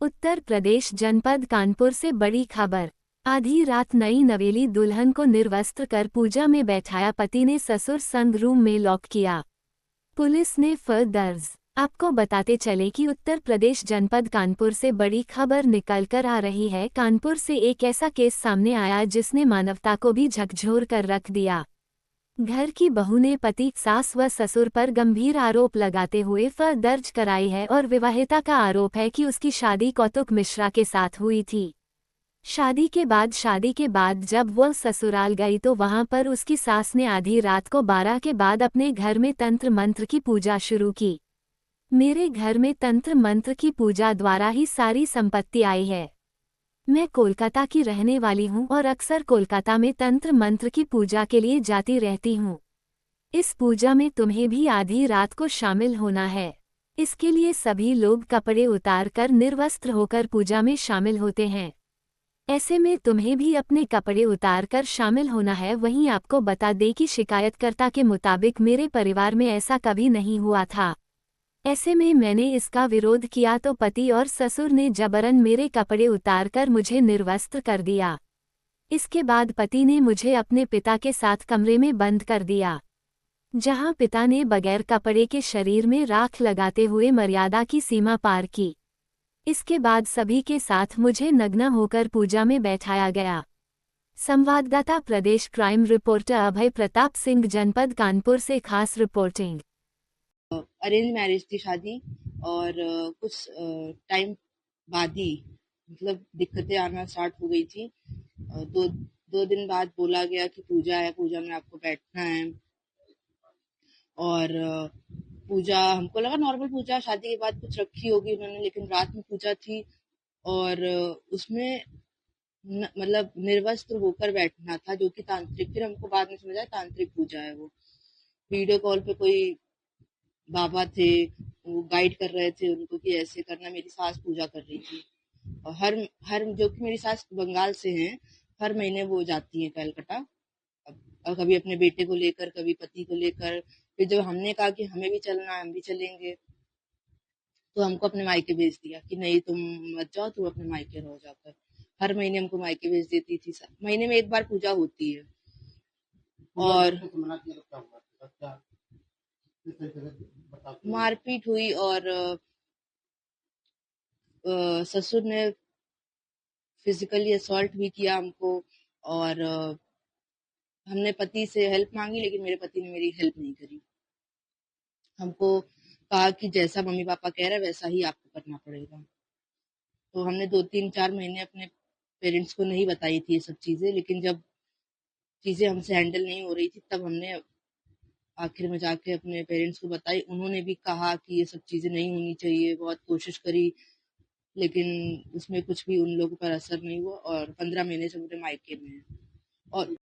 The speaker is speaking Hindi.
उत्तर प्रदेश जनपद कानपुर से बड़ी खबर। आधी रात नई नवेली दुल्हन को निर्वस्त्र कर पूजा में बैठाया पति ने ससुर संग रूम में लॉक किया। पुलिस ने दर्ज। आपको बताते चले कि उत्तर प्रदेश जनपद कानपुर से बड़ी खबर निकलकर आ रही है। कानपुर से एक ऐसा केस सामने आया जिसने मानवता को भी झकझोर कर रख दिया। घर की बहू ने पति, सास व ससुर पर गंभीर आरोप लगाते हुए दर्ज कराई है और विवाहिता का आरोप है कि उसकी शादी कौतुक मिश्रा के साथ हुई थी। शादी के बाद जब वह ससुराल गई तो वहां पर उसकी सास ने आधी रात को 12 के बाद अपने घर में तंत्र मंत्र की पूजा शुरू की। मेरे घर में तंत्र मंत्र की पूजा द्वारा ही सारी संपत्ति आई है। मैं कोलकाता की रहने वाली हूँ और अक्सर कोलकाता में तंत्र मंत्र की पूजा के लिए जाती रहती हूँ। इस पूजा में तुम्हें भी आधी रात को शामिल होना है। इसके लिए सभी लोग कपड़े उतारकर निर्वस्त्र होकर पूजा में शामिल होते हैं। ऐसे में तुम्हें भी अपने कपड़े उतारकर शामिल होना है। वहीं आपको बता दें कि शिकायतकर्ता के मुताबिक मेरे परिवार में ऐसा कभी नहीं हुआ था। ऐसे में मैंने इसका विरोध किया तो पति और ससुर ने जबरन मेरे कपड़े उतारकर मुझे निर्वस्त्र कर दिया। इसके बाद पति ने मुझे अपने पिता के साथ कमरे में बंद कर दिया, जहां पिता ने बगैर कपड़े के शरीर में राख लगाते हुए मर्यादा की सीमा पार की। इसके बाद सभी के साथ मुझे नग्न होकर पूजा में बैठाया गया। संवाददाता प्रदेश क्राइम रिपोर्टर अभय प्रताप सिंह, जनपद कानपुर से खास रिपोर्टिंग। अरेंज मैरिज थी शादी और कुछ टाइम बाद ही मतलब दिक्कतें आना स्टार्ट हो गई थी। दो दिन बाद बोला गया कि पूजा है, पूजा में आपको बैठना है। और पूजा हमको लगा नॉर्मल पूजा शादी के बाद कुछ रखी होगी उन्होंने, लेकिन रात में पूजा थी और उसमें मतलब निर्वस्त्र होकर बैठना था, जो कि तांत्रिक। फिर हमको बाद में समझ आया तांत्रिक पूजा है वो। वीडियो कॉल पे कोई बाबा थे, वो गाइड कर रहे थे उनको कि ऐसे करना। मेरी सास पूजा कर रही थी और हर हर जो कि मेरी सास बंगाल से हैं, हर महीने वो जाती हैं कलकत्ता। और कभी अपने बेटे को लेकर, कभी पति को लेकर। फिर जब हमने कहा कि हमें भी चलना है, हम भी चलेंगे, तो हमको अपने मायके भेज दिया कि नहीं तुम मत जाओ, तुम अपने मायके रहो जाकर। हर महीने हमको मायके भेज देती थी। महीने में एक बार पूजा होती है। और मारपीट हुई और ससुर ने फिजिकली असॉल्ट भी किया हमको। और हमने पति से हेल्प मांगी, लेकिन मेरे पति ने मेरी हेल्प नहीं करी। हमको कहा कि जैसा मम्मी पापा कह रहे हैं वैसा ही आपको करना पड़ेगा। तो हमने 2-3-4 महीने अपने पेरेंट्स को नहीं बताई थी ये सब चीजें, लेकिन जब चीजें हमसे हैंडल नहीं हो रही थी तब हमने आखिर में जाके अपने पेरेंट्स को बताई। उन्होंने भी कहा कि ये सब चीजें नहीं होनी चाहिए, बहुत कोशिश करी, लेकिन उसमें कुछ भी उन लोगों पर असर नहीं हुआ और 15 महीने से पूरे मायके में है। और